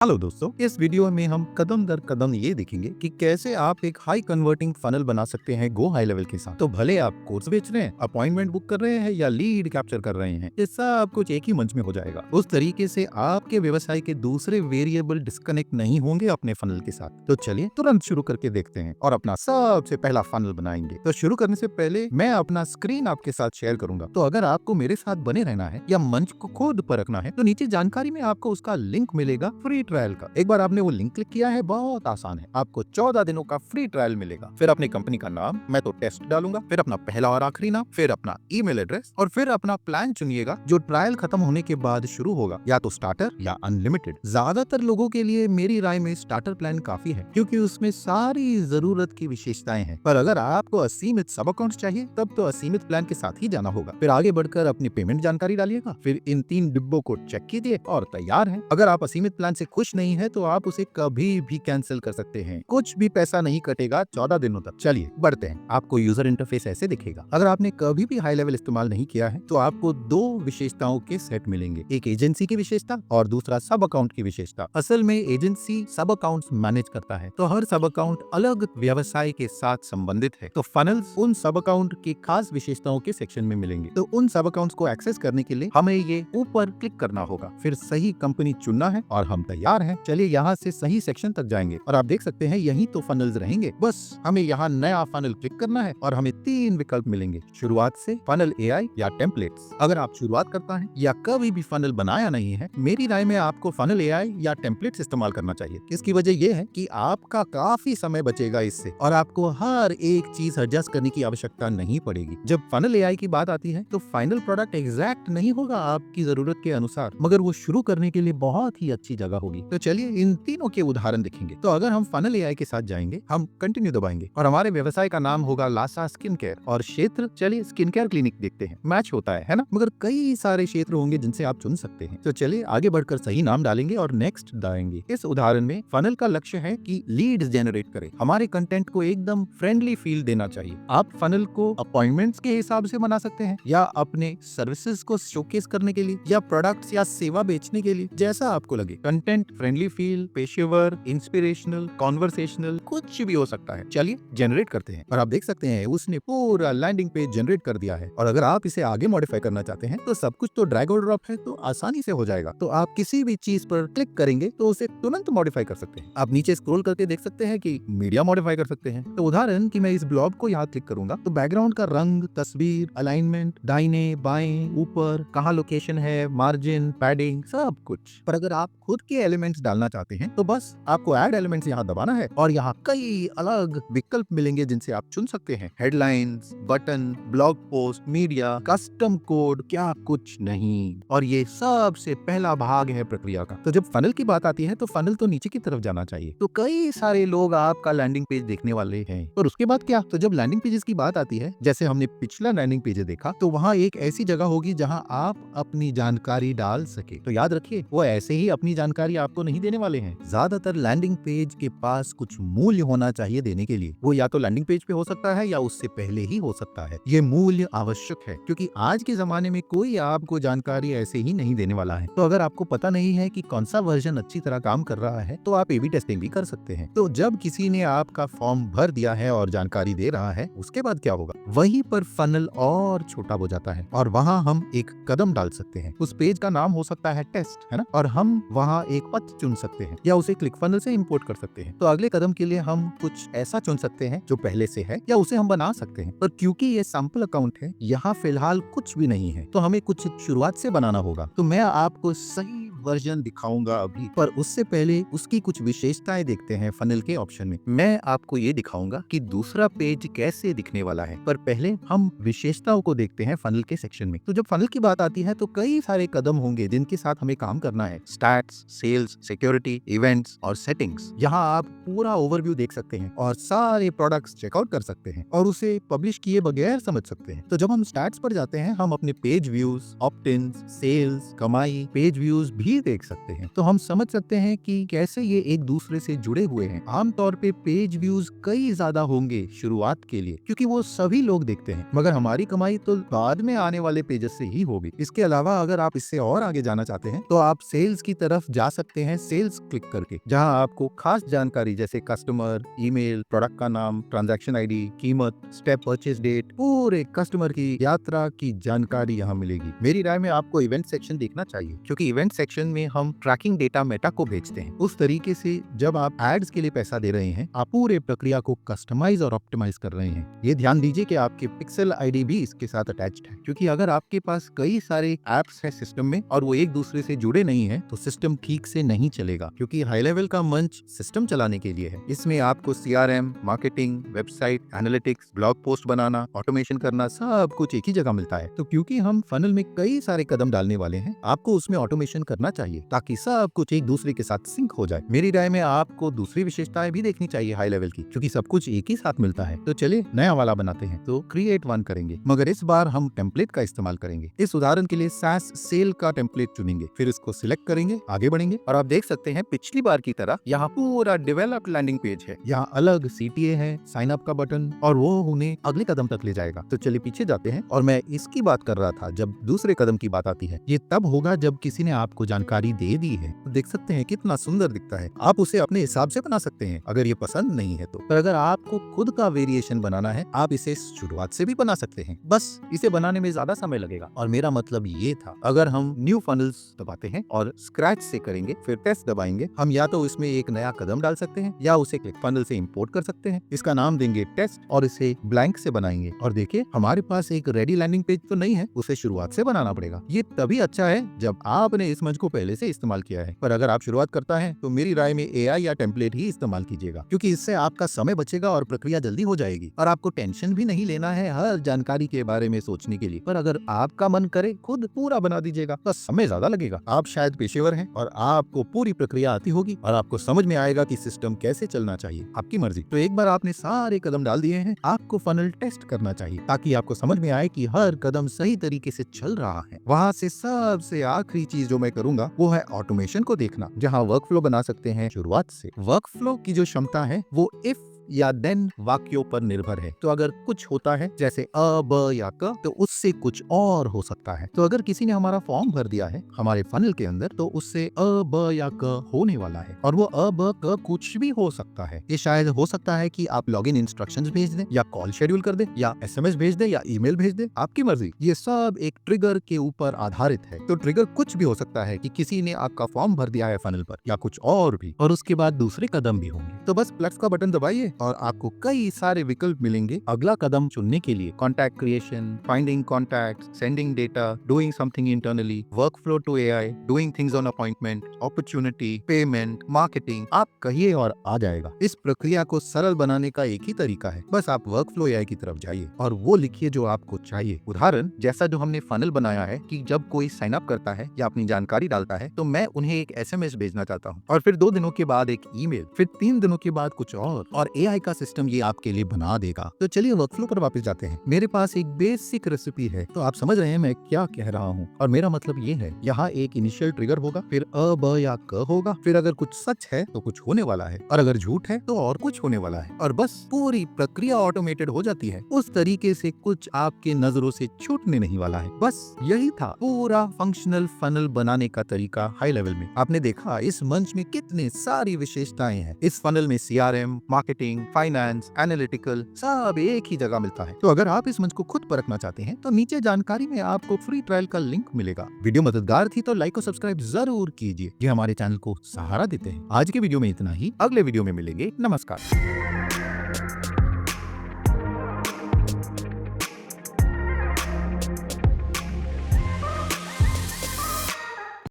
Hello दोस्तों, इस video में हम कदम दर कदम ये देखेंगे कि कैसे आप एक हाई कन्वर्टिंग फनल बना सकते हैं गो हाई लेवल के साथ। तो भले आप कोर्स बेच रहे हैं, अपॉइंटमेंट बुक कर रहे हैं या लीड कैप्चर कर रहे हैं, ये सब कुछ एक ही मंच में हो जाएगा। उस तरीके से आपके व्यवसाय के दूसरे वेरिएबल डिस्कनेक्ट नहीं होंगे अपने फनल के साथ। तो चलिए तुरंत शुरू करके देखते हैं और अपना सबसे पहला फनल बनाएंगे। तो शुरू करने से पहले मैं अपना स्क्रीन आपके साथ शेयर करूंगा। तो अगर आपको मेरे साथ बने रहना है या मंच को खुद परखना है तो नीचे जानकारी में आपको उसका लिंक मिलेगा फ्री ट्रायल का। एक बार आपने वो लिंक क्लिक किया है, बहुत आसान है, आपको 14 दिनों का फ्री ट्रायल मिलेगा। फिर अपनी कंपनी का नाम, मैं तो टेस्ट डालूंगा, फिर अपना पहला और आखिरी नाम, फिर अपना ईमेल एड्रेस और फिर अपना प्लान चुनिएगा जो ट्रायल खत्म होने के बाद शुरू होगा, या तो स्टार्टर या अनलिमिटेड। ज्यादातर लोगों के लिए मेरी राय में स्टार्टर प्लान काफी है क्योंकि उसमें सारी जरूरत की विशेषताएं हैं। पर अगर आपको असीमित सब अकाउंट चाहिए तब तो असीमित प्लान के साथ ही जाना होगा। फिर आगे बढ़कर अपनी पेमेंट जानकारी डालिएगा, फिर इन 3 डिब्बों को चेक कीजिए और तैयार है। अगर आप असीमित प्लान से खुश नहीं है तो आप उसे कभी भी कैंसिल कर सकते हैं, कुछ भी पैसा नहीं कटेगा 14 दिनों तक। चलिए बढ़ते हैं। आपको यूजर इंटरफेस ऐसे दिखेगा। अगर आपने कभी भी हाई लेवल इस्तेमाल नहीं किया है तो आपको 2 विशेषताओं के सेट मिलेंगे, एक एजेंसी की विशेषता और दूसरा सब अकाउंट की विशेषता। असल में एजेंसी सब अकाउंट्स मैनेज करता है, तो हर सब अकाउंट अलग व्यवसाय के साथ संबंधित है। तो फनल्स उन सब अकाउंट की खास विशेषताओं के सेक्शन में मिलेंगे। तो उन सब अकाउंट्स को एक्सेस करने के लिए हमें ये ऊपर क्लिक करना होगा, फिर सही कंपनी चुनना है और हम तैयार हैं। चलिए यहाँ से सही सेक्शन तक जाएंगे और आप देख सकते हैं यही तो फनल्स रहेंगे। बस हमें यहाँ नया फनल क्लिक करना है और हमें 3 विकल्प मिलेंगे, शुरुआत से, फनल एआई या टेम्पलेट्स। अगर आप शुरुआत करता है या कभी भी फनल बनाया नहीं है, मेरी राय में आपको फनल एआई या टेम्पलेट्स इस्तेमाल करना चाहिए। इसकी वजह यह है कि आपका काफी समय बचेगा इससे और आपको हर एक चीज एडजस्ट करने की आवश्यकता नहीं पड़ेगी। जब फनल एआई की बात आती है तो फाइनल प्रोडक्ट एग्जैक्ट नहीं होगा आपकी जरूरत के अनुसार, मगर वो शुरू करने के लिए बहुत ही अच्छी जगह होगी। तो चलिए इन तीनों के उदाहरण देखेंगे। तो अगर हम फनल एआई के साथ जाएंगे, हम कंटिन्यू दबाएंगे और हमारे व्यवसाय का नाम होगा लासा स्किन केयर और क्षेत्र, चलिए स्किन केयर क्लिनिक देखते हैं। मैच होता है ना? मगर कई सारे क्षेत्र होंगे जिनसे आप चुन सकते हैं। तो चलिए आगे बढ़कर सही नाम डालेंगे और नेक्स्ट दबाएंगे। इस उदाहरण में फनल का लक्ष्य है कि लीड्स जनरेट करे, हमारे कंटेंट को एकदम फ्रेंडली फील देना चाहिए। आप फनल को अपॉइंटमेंट्स के हिसाब से बना सकते हैं या अपने सर्विसेज को शोकेस करने के लिए या प्रोडक्ट्स या सेवा बेचने के लिए, जैसा आपको लगे। कंटेंट फ्रेंडली फील, पेशेवर, इंस्पिरेशनल, कॉन्वर्सेशनल, कुछ भी हो सकता है। चलिए जनरेट करते हैं और आप देख सकते हैं उसने पूरा लैंडिंग पेज जनरेट कर दिया है। और अगर आप इसे आगे मॉडिफाई करना चाहते हैं तो सब कुछ तो ड्रैग और ड्रॉप है, तो आसानी से हो जाएगा। तो आप किसी भी चीज पर क्लिक करेंगे तो उसे तुरंत मॉडिफाई कर सकते हैं। आप नीचे स्क्रॉल करके देख सकते हैं कि मीडिया मॉडिफाई कर सकते हैं। तो उदाहरण कि मैं इस ब्लॉग को यहाँ क्लिक करूंगा तो बैकग्राउंड का रंग, तस्वीर, अलाइनमेंट, दाहिने बाएं, ऊपर, कहाँ लोकेशन है, मार्जिन, पैडिंग, सब कुछ। पर अगर आप खुद के एलिमेंट्स डालना चाहते हैं तो बस आपको ऐड एलिमेंट्स यहाँ दबाना है और यहाँ कई अलग विकल्प मिलेंगे जिनसे आप चुन सकते हैं। Headlines, button, blog post, media, custom code, क्या कुछ नहीं। और ये सबसे पहला भाग है प्रक्रिया का। तो जब फनल की बात आती है तो फनल तो नीचे की तरफ जाना चाहिए। तो कई सारे लोग आपका लैंडिंग पेज देखने वाले हैं। और उसके बाद क्या? तो जब लैंडिंग पेजेस की बात आती है, जैसे हमने पिछला लैंडिंग पेज देखा, तो वहाँ एक ऐसी जगह होगी जहाँ आप अपनी जानकारी डाल सके। तो याद रखिए, वो ऐसे ही अपनी जानकारी आपको नहीं देने वाले हैं। ज्यादातर लैंडिंग पेज के पास कुछ मूल्य होना चाहिए देने के लिए। वो या तो लैंडिंग पेज पे हो सकता है या उससे पहले ही हो सकता है। ये मूल्य आवश्यक है क्योंकि आज के जमाने में कोई आपको जानकारी ऐसे ही नहीं देने वाला है। तो अगर आपको पता नहीं है कि कौन सा वर्जन अच्छी तरह काम कर रहा है तो आप एबी टेस्टिंग भी कर सकते हैं। तो जब किसी ने आपका फॉर्म भर दिया है और जानकारी दे रहा है, उसके बाद क्या होगा? वहीं पर फनल और छोटा हो जाता है और वहां हम एक कदम डाल सकते हैं। उस पेज का नाम हो सकता है टेस्ट, है ना? और हम वहां एक पथ चुन सकते हैं या उसे क्लिक फनल से इंपोर्ट कर सकते हैं। तो अगले कदम के लिए हम कुछ ऐसा चुन सकते हैं जो पहले से है या उसे हम बना सकते हैं। पर क्योंकि ये सैंपल अकाउंट है, यहाँ फिलहाल कुछ भी नहीं है, तो हमें कुछ शुरुआत से बनाना होगा। तो मैं आपको सही वर्जन दिखाऊंगा अभी, पर उससे पहले उसकी कुछ विशेषताएं देखते हैं फनल के ऑप्शन में। मैं आपको ये दिखाऊंगा कि दूसरा पेज कैसे दिखने वाला है, पर पहले हम विशेषताओं को देखते हैं फनल के सेक्शन में। तो जब फनल की बात आती है तो कई सारे कदम होंगे जिनके साथ हमें काम करना है। स्टैट्स, सेल्स, सिक्योरिटी, इवेंट्स और सेटिंग्स। यहाँ आप पूरा ओवरव्यू देख सकते हैं और सारे प्रोडक्ट्स चेकआउट कर सकते हैं और उसे पब्लिश किए बगैर समझ सकते हैं। तो जब हम स्टैट्स पर जाते हैं, हम अपने पेज व्यूज, ऑप्ट-इन्स, सेल्स, कमाई, पेज व्यूज भी भी देख सकते हैं। तो हम समझ सकते हैं कि कैसे ये एक दूसरे से जुड़े हुए हैं। आमतौर पे पेज व्यूज कई ज्यादा होंगे शुरुआत के लिए, क्योंकि वो सभी लोग देखते हैं, मगर हमारी कमाई तो बाद में आने वाले पेजेस से ही होगी। इसके अलावा अगर आप इससे और आगे जाना चाहते हैं तो आप सेल्स की तरफ जा सकते हैं, सेल्स क्लिक करके, जहां आपको खास जानकारी जैसे कस्टमर, ईमेल, प्रोडक्ट का नाम, ट्रांजैक्शन आईडी, कीमत, स्टेप परचेज डेट, पूरे कस्टमर की यात्रा की जानकारी यहाँ मिलेगी। मेरी राय में आपको इवेंट सेक्शन देखना चाहिए, क्योंकि इवेंट सेक्शन में हम ट्रैकिंग डेटा मेटा को भेजते हैं। उस तरीके से जब आप एड्स के लिए पैसा दे रहे हैं, आप पूरे प्रक्रिया को कस्टमाइज और ऑप्टिमाइज कर रहे हैं। ये ध्यान दीजिए कि आपके पिक्सल आईडी भी इसके साथ अटैच्ड है, क्योंकि अगर आपके पास कई सारे एप्स है सिस्टम में और वो एक दूसरे से जुड़े नहीं है तो सिस्टम ठीक से नहीं चलेगा, क्योंकि हाई लेवल का मंच सिस्टम चलाने के लिए है। इसमें आपको CRM, marketing, website, analytics, blog post बनाना, ऑटोमेशन करना, सब कुछ एक ही जगह मिलता है। तो क्योंकि हम फनल में कई सारे कदम डालने वाले हैं, आपको उसमें ऑटोमेशन करना चाहिए ताकि सब कुछ एक दूसरे के साथ सिंक हो जाए। मेरी राय में आपको दूसरी विशेषताएं भी देखनी चाहिए हाई लेवल की, क्योंकि सब कुछ एक ही साथ मिलता है। तो चलिए नया वाला बनाते हैं। तो क्रिएट वन करेंगे, मगर इस बार हम टेम्पलेट का इस्तेमाल करेंगे। इस उदाहरण के लिए SaaS सेल का टेम्पलेट चुनेंगे, फिर इसको सिलेक्ट करेंगे, आगे बढ़ेंगे और आप देख सकते हैं पिछली बार की तरह यहाँ पूरा डेवलप्ड लैंडिंग पेज है। यहाँ अलग CTA है, साइन अप का बटन, और वो उन्हें अगले कदम तक ले जाएगा। तो चलिए पीछे जाते हैं, और मैं इसकी बात कर रहा था जब दूसरे कदम की बात आती है। ये तब होगा जब किसी ने आपको जानकारी दे दी है। तो देख सकते हैं कितना सुंदर दिखता है। आप उसे अपने हिसाब से बना सकते हैं अगर ये पसंद नहीं है तो। पर अगर आपको खुद का वेरिएशन बनाना है, आप इसे शुरुआत से भी बना सकते हैं। बस इसे बनाने में ज्यादा समय लगेगा। और मेरा मतलब ये था, अगर हम न्यू फनल्स दबाते हैं और स्क्रैच से करेंगे, फिर टेस्ट दबाएंगे, हम या तो इसमें एक नया कदम डाल सकते हैं या उसे क्लिक फनल से इंपोर्ट कर सकते हैं। इसका नाम देंगे टेस्ट और इसे ब्लैंक से बनाएंगे। और देखिए हमारे पास एक रेडी लैंडिंग पेज तो नहीं है, उसे शुरुआत से बनाना पड़ेगा। ये तभी अच्छा है जब आपने इस मंच को पहले से इस्तेमाल किया है। पर अगर आप शुरुआत करता है तो मेरी राय में AI या टेम्पलेट ही इस्तेमाल कीजिएगा, क्योंकि इससे आपका समय बचेगा और प्रक्रिया जल्दी हो जाएगी और आपको टेंशन भी नहीं लेना है हर जानकारी के बारे में सोचने के लिए। पर अगर आपका मन करे खुद पूरा बना दीजिएगा, तो समय ज्यादा लगेगा। आप शायद पेशेवर हैं और आपको पूरी प्रक्रिया आती होगी और आपको समझ में आएगा कि सिस्टम कैसे चलना चाहिए। आपकी मर्जी। तो एक बार आपने सारे कदम डाल दिए हैं, आपको फनल टेस्ट करना चाहिए ताकि आपको समझ में आए कि हर कदम सही तरीके से चल रहा है। वहां से सबसे आखिरी चीज जो मैं करूंगा वो है ऑटोमेशन को देखना, जहां वर्कफ्लो बना सकते हैं शुरुआत से। वर्कफ्लो की जो क्षमता है वो इफ या देन वाक्यों पर निर्भर है। तो अगर कुछ होता है जैसे अ, ब या क, तो उससे कुछ और हो सकता है। तो अगर किसी ने हमारा फॉर्म भर दिया है हमारे फनल के अंदर, तो उससे अ, ब या क होने वाला है, और वो अ, ब, क कुछ भी हो सकता है। ये शायद हो सकता है कि आप लॉगिन इंस्ट्रक्शंस भेज दें, या कॉल शेड्यूल कर दें, या SMS भेज दें, या ईमेल भेज दें, आपकी मर्जी। ये सब एक ट्रिगर के ऊपर आधारित है। तो ट्रिगर कुछ भी हो सकता है कि किसी ने आपका फॉर्म भर दिया है फनल पर, या कुछ और भी, और उसके बाद दूसरे कदम भी होंगे। तो बस प्लस का बटन दबाइए और आपको कई सारे विकल्प मिलेंगे अगला कदम चुनने के लिए। Contact creation, finding contact, sending data, doing something internally, workflow to AI, doing things on appointment, opportunity, payment, marketing, आप कहिए और आ जाएगा। इस प्रक्रिया को सरल बनाने का एक ही तरीका है, बस आप वर्कफ्लो AI की तरफ जाइए और वो लिखिए जो आपको चाहिए। उदाहरण जैसा जो हमने फनल बनाया है कि जब कोई साइन अप करता है या अपनी जानकारी डालता है तो मैं उन्हें एक SMS भेजना चाहता हूँ, और फिर 2 दिनों के बाद एक ईमेल, फिर 3 दिनों के बाद कुछ और AI का सिस्टम ये आपके लिए बना देगा। तो चलिए वर्कफ्लो पर वापस जाते हैं। मेरे पास एक बेसिक रेसिपी है, तो आप समझ रहे हैं मैं क्या कह रहा हूँ। और मेरा मतलब ये है, यहाँ एक इनिशियल ट्रिगर होगा, फिर अ, ब या क होगा, फिर अगर कुछ सच है तो कुछ होने वाला है, और अगर झूठ है तो और कुछ होने वाला है, और बस पूरी प्रक्रिया ऑटोमेटेड हो जाती है। उस तरीके से कुछ आपके नजरों से छूटने नहीं वाला है। बस यही था पूरा फंक्शनल फनल बनाने का तरीका हाई लेवल में। आपने देखा इस मंच में कितने सारी विशेषताएं हैं। इस फनल में CRM, मार्केटिंग, फाइनेंस, एनालिटिकल, सब एक ही जगह मिलता है। तो अगर आप इस मंच को खुद परखना चाहते हैं तो नीचे जानकारी में आपको फ्री ट्रायल का लिंक मिलेगा। वीडियो मददगार थी तो लाइक और सब्सक्राइब जरूर कीजिए, ये हमारे चैनल को सहारा देते हैं। आज के वीडियो में इतना ही, अगले वीडियो में मिलेंगे। नमस्कार।